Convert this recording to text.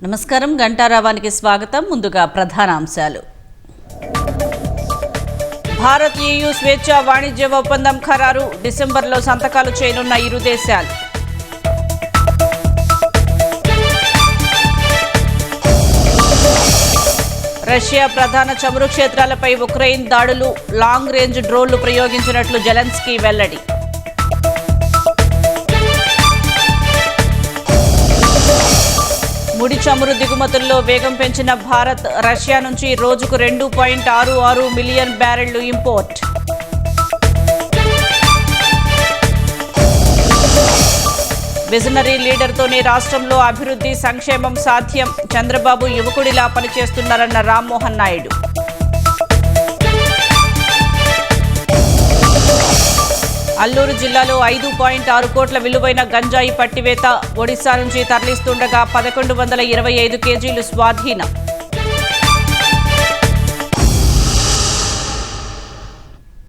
నమస్కారం. గంటారావానికి స్వాగతం. ముందుగా ప్రధాన అంశాలు. భారత్ EU స్వేచ్ఛ వాణిజ్య ఒప్పందం ఖరారు. డిసెంబర్లో సంతకాలు చేయనున్న ఇరు దేశాలు. రష్యా ప్రధాన చమురు క్షేత్రాలపై ఉక్రెయిన్ దాడులు. లాంగ్ రేంజ్ డ్రోన్లు ప్రయోగించినట్లు జెలెన్స్కీ వెల్లడి. ముడి చమురు దిగుమతుల్లో వేగం పెంచిన భారత్. రష్యా నుంచి రోజుకు 2.66 మిలియన్ బ్యారెళ్లు ఇంపోర్ట్. విజనరీ లీడర్తోనే రాష్ట్రంలో అభివృద్ధి సంక్షేమం సాధ్యం. చంద్రబాబు యువకుడిలా పనిచేస్తున్నారన్న రామ్మోహన్ నాయుడు. అల్లూరు జిల్లాలో 5.6 కోట్ల విలువైన గంజాయి పట్టివేత. ఒడిశా నుంచి తరలిస్తుండగా 1125 కేజీలు స్వాధీనం.